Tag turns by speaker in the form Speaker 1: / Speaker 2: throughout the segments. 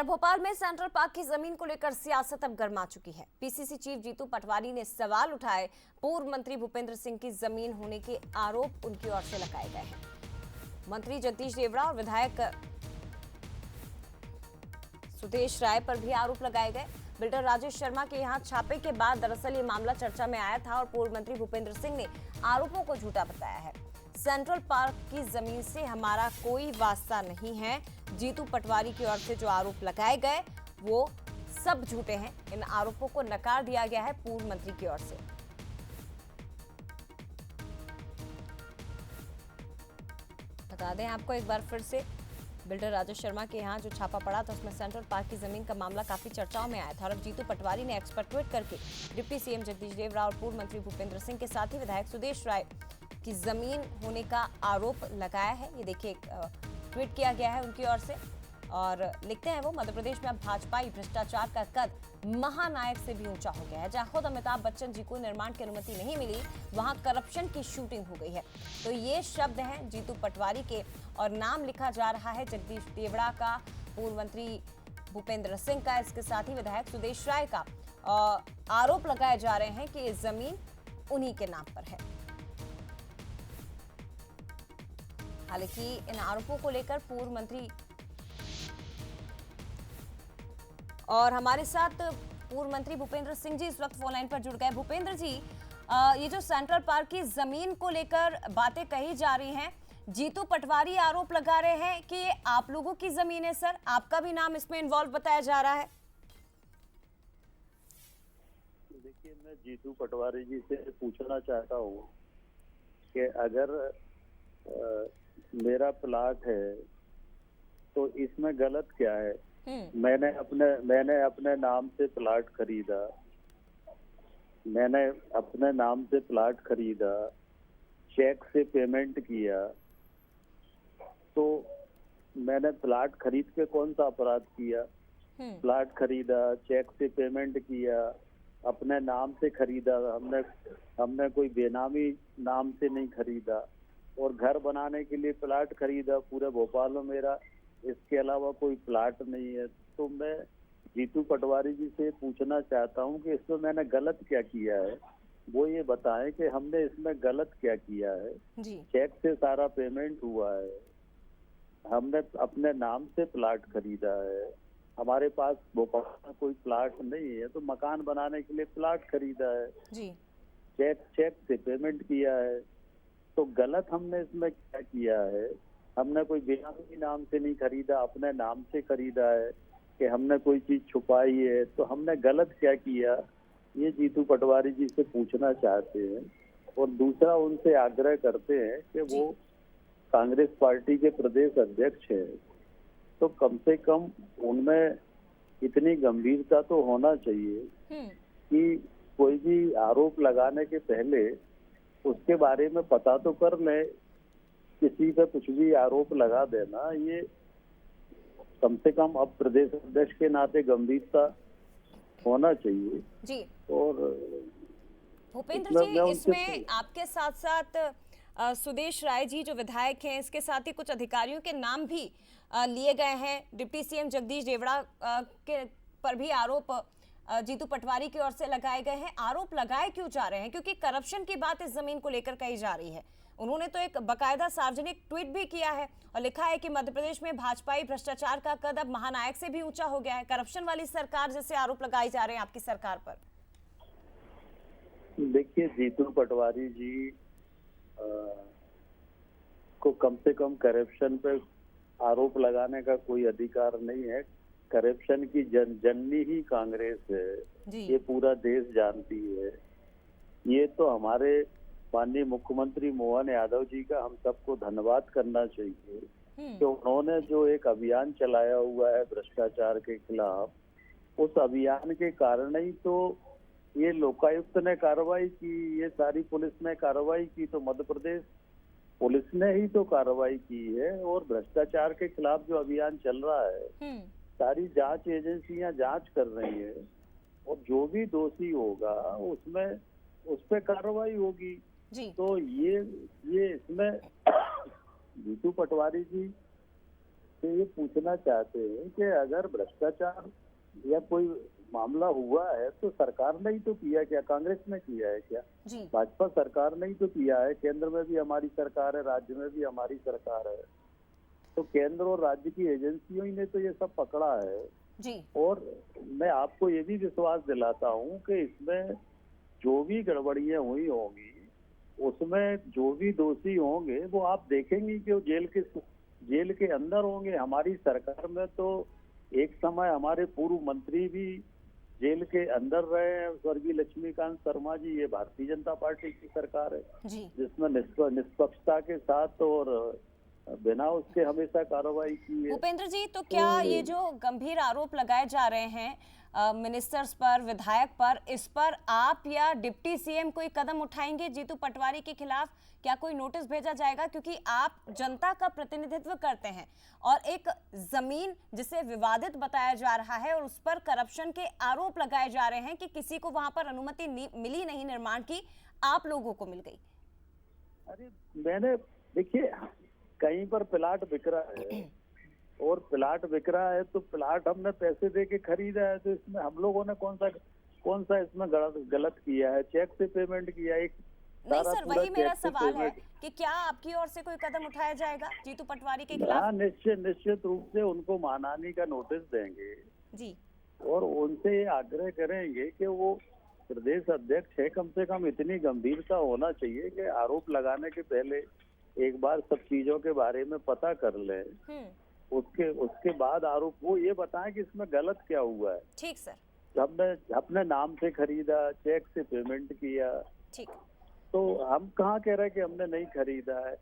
Speaker 1: भोपाल में central park की जमीन को लेकर सियासत अब गर्मा चुकी है। पीसीसी चीफ जीतू पटवारी ने सवाल उठाए। पूर्व मंत्री भूपेंद्र सिंह की जमीन होने के आरोप उनकी ओर से लगाए गए हैं। मंत्री जगदीश देवड़ा और विधायक सुदेश राय पर भी आरोप लगाए गए। बिल्डर राजेश शर्मा के यहां छापे के बाद दरअसल ये मामला चर्चा में आया था और पूर्व मंत्री भूपेंद्र सिंह ने आरोपों को झूठा बताया है। सेंट्रल पार्क की जमीन से हमारा कोई वास्ता नहीं है। जीतू पटवारी की ओर से जो आरोप लगाए गए वो सब झूठे हैं। इन आरोपों को नकार दिया गया है पूर्व मंत्री की ओर से। बता दें आपको एक बार फिर से, बिल्डर राजेश शर्मा के यहाँ जो छापा पड़ा था उसमें सेंट्रल पार्क की जमीन का मामला काफी चर्चाओं में आया था और अब जीतू पटवारी ने एक्स पर ट्वीट करके डिप्टी सीएम जगदीश देवड़ा और पूर्व मंत्री भूपेंद्र सिंह के साथ ही विधायक सुदेश राय की जमीन होने का आरोप लगाया है। ये देखिए ट्वीट किया गया है उनकी ओर से और लिखते हैं वो, मध्य प्रदेश में अब भाजपाई भ्रष्टाचार का कद महानायक से भी ऊंचा हो गया है। जहां खुद अमिताभ बच्चन जी को निर्माण की अनुमति नहीं मिली वहां करप्शन की शूटिंग हो गई है। तो ये शब्द हैं जीतू पटवारी के और नाम लिखा जा रहा है जगदीश देवड़ा का, पूर्व मंत्री भूपेंद्र सिंह का, इसके साथ ही विधायक सुदेश राय का। आरोप लगाए जा रहे हैं कि ये जमीन उन्हीं के नाम पर है। हालांकि इन आरोपों को लेकर पूर्व मंत्री और हमारे साथ पूर्व मंत्री भूपेंद्र सिंह जी इस वक्त फोन लाइन पर जुड़ गए। भूपेंद्र जी, ये जो सेंट्रल पार्क की जमीन को लेकर बातें कही जा रही हैं, जीतू पटवारी आरोप लगा रहे हैं कि ये आप लोगों की जमीन है। सर, आपका भी नाम इसमें इन्वॉल्व बताया जा रहा है।
Speaker 2: देखिए, मैं जीतू पटवारी जी से पूछना चाहता हूँ कि अगर मेरा प्लाट है तो इसमें गलत क्या है? मैंने अपने नाम से प्लाट खरीदा, चेक से पेमेंट किया, तो मैंने प्लाट खरीद के कौन सा अपराध किया? प्लाट खरीदा, चेक से पेमेंट किया, अपने नाम से खरीदा, हमने कोई बेनामी नाम से नहीं खरीदा और घर बनाने के लिए प्लाट खरीदा। पूरे भोपाल में मेरा इसके अलावा कोई प्लाट नहीं है। तो मैं जीतू पटवारी जी से पूछना चाहता हूं कि इसमें मैंने गलत क्या किया है, वो ये बताएं कि हमने इसमें गलत क्या किया है। चेक से सारा पेमेंट हुआ है, हमने अपने नाम से प्लाट खरीदा है, हमारे पास भोपाल में कोई प्लाट नहीं है तो मकान बनाने के लिए प्लाट खरीदा है, चेक से पेमेंट किया है। तो गलत हमने इसमें क्या किया है? हमने कोई बेनामी नाम से नहीं खरीदा, अपने नाम से खरीदा है कि हमने कोई चीज छुपाई है, तो हमने गलत क्या किया? ये जीतू पटवारी जी से पूछना चाहते हैं। और दूसरा, उनसे आग्रह करते हैं कि वो कांग्रेस पार्टी के प्रदेश अध्यक्ष हैं, तो कम से कम उनमें इतनी गंभीरता तो होना चाहिए कि कोई भी आरोप लगाने के पहले उसके बारे में पता तो कर ले। किसी पे कुछ भी आरोप लगा देना, ये कम से कम अब प्रदेश अध्यक्ष के नाते गंभीरता होना चाहिए
Speaker 1: जी।
Speaker 2: और
Speaker 1: भूपेंद्र जी, इसमें आपके साथ साथ सुदेश राय जी जो विधायक हैं, इसके साथ ही कुछ अधिकारियों के नाम भी लिए गए हैं। डिप्टी सीएम जगदीश देवड़ा के पर भी आरोप जीतू पटवारी की ओर से लगाए गए हैं। आरोप लगाए क्यों जा रहे हैं? क्योंकि करप्शन की बात इस जमीन को लेकर कही जा रही है। उन्होंने तो एक बकायदा सार्वजनिक ट्वीट भी किया है और लिखा है कि मध्य प्रदेश में भाजपाई भ्रष्टाचार का कद अब महानायक से भी ऊंचा हो गया है। करप्शन वाली सरकार जैसे आरोप लगाए जा रहे हैं आपकी सरकार पर।
Speaker 2: देखिए, जीतू पटवारी जी को कम से कम करप्शन पे आरोप लगाने का कोई अधिकार नहीं है। करप्शन की जननी ही कांग्रेस है, ये पूरा देश जानती है। ये तो हमारे माननीय मुख्यमंत्री मोहन यादव जी का हम सबको धन्यवाद करना चाहिए कि उन्होंने जो एक अभियान चलाया हुआ है भ्रष्टाचार के खिलाफ, उस अभियान के कारण ही तो ये लोकायुक्त ने कार्रवाई की, ये सारी पुलिस ने कार्रवाई की, तो मध्य प्रदेश पुलिस ने ही तो कार्रवाई की है। और भ्रष्टाचार के खिलाफ जो अभियान चल रहा है, सारी जांच एजेंसियां जांच कर रही है और जो भी दोषी होगा उसमें उस पर कार्रवाई होगी। तो ये इसमें जीतू पटवारी जी आपसे ये पूछना चाहते हैं कि अगर भ्रष्टाचार या कोई मामला हुआ है तो सरकार ने ही तो किया, क्या कांग्रेस ने किया है क्या?
Speaker 1: जी।
Speaker 2: भाजपा सरकार ने ही तो किया है। केंद्र में भी हमारी सरकार है, राज्य में भी हमारी सरकार है। तो केंद्र और राज्य की एजेंसियों ही ने तो ये सब पकड़ा है।
Speaker 1: जी।
Speaker 2: और मैं आपको ये भी विश्वास दिलाता हूँ कि इसमें जो भी गड़बड़ियां हुई होंगी, उसमें जो भी दोषी होंगे वो आप देखेंगे कि वो जेल के अंदर होंगे। हमारी सरकार में तो एक समय हमारे पूर्व मंत्री भी जेल के अंदर रहे हैं। स्वर्गीय लक्ष्मीकांत शर्मा जी, ये भारतीय जनता पार्टी की सरकार है
Speaker 1: जी।
Speaker 2: जिसमें निष्पक्षता के साथ और बिना उसके हमेशा कार्रवाई की है।
Speaker 1: भूपेंद्र जी, तो क्या ये जो गंभीर आरोप लगाए जा रहे हैं मिनिस्टर्स पर, विधायक पर, इस पर आप या डिप्टी सीएम कोई कदम उठाएंगे जीतू पटवारी के खिलाफ? क्या कोई नोटिस भेजा जाएगा? क्योंकि आप जनता का प्रतिनिधित्व करते हैं और एक जमीन जिसे विवादित बताया जा रहा है और उस पर करप्शन के आरोप लगाए जा रहे हैं कि किसी को वहां पर अनुमति मिली नहीं निर्माण की, आप लोगों को मिल गई।
Speaker 2: अरे मैंने, देखिए, कहीं पर प्लाट बिक रहा है और प्लाट बिक रहा है तो प्लाट हमने पैसे दे के खरीदा है, तो इसमें हम लोगों ने कौन सा इसमें गलत किया है? चेक से पेमेंट किया है।
Speaker 1: नहीं सर, वही मेरा सवाल है कि क्या आपकी ओर से कोई कदम उठाया जाएगा जीतू पटवारी के खिलाफ?
Speaker 2: हाँ, निश्चित रूप से उनको मानहानि का नोटिस देंगे
Speaker 1: जी।
Speaker 2: और उनसे ये आग्रह करेंगे कि वो प्रदेश अध्यक्ष है, कम से कम इतनी गंभीरता होना चाहिए कि आरोप लगाने के पहले एक बार सब चीजों के बारे में पता कर ले, उसके बाद आरोप वो ये बताएं कि इसमें गलत क्या हुआ है।
Speaker 1: ठीक सर।
Speaker 2: हमने अपने नाम से खरीदा, चेक से पेमेंट किया,
Speaker 1: ठीक,
Speaker 2: तो हम कहाँ कह रहे हैं कि हमने नहीं खरीदा है?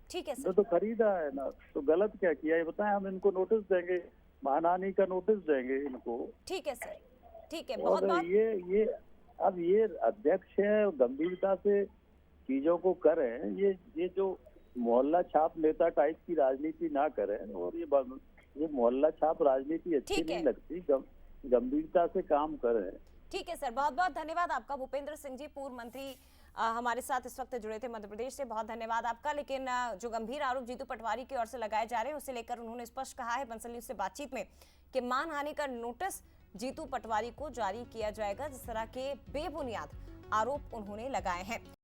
Speaker 1: ठीक है
Speaker 2: हमने
Speaker 1: सर।
Speaker 2: तो खरीदा है ना, तो गलत क्या किया ये बताएं। हम इनको नोटिस देंगे, मानहानि का नोटिस देंगे इनको।
Speaker 1: ठीक है सर, ठीक है। बहुत बहुत
Speaker 2: ये अध्यक्ष है, गंभीरता से चीजों को करें। ये जो मोहल्ला छाप नेता टाइप की राजनीति ना करें, और ये मोहल्ला छाप राजनीति अच्छी नहीं लगती। गंभीरता से काम करें।
Speaker 1: ठीक है सर, बहुत बहुत धन्यवाद आपका। भूपेंद्र सिंह जी, पूर्व मंत्री, हमारे साथ इस वक्त जुड़े थे मध्य प्रदेश से। बहुत धन्यवाद आपका। लेकिन जो गंभीर आरोप जीतू पटवारी की ओर से लगाए जा रहे हैं उसे लेकर उन्होंने स्पष्ट कहा है बंसल न्यूज से बातचीत में कि मानहानि का नोटिस जीतू पटवारी को जारी किया जाएगा, जिस तरह के बेबुनियाद आरोप उन्होंने लगाए हैं।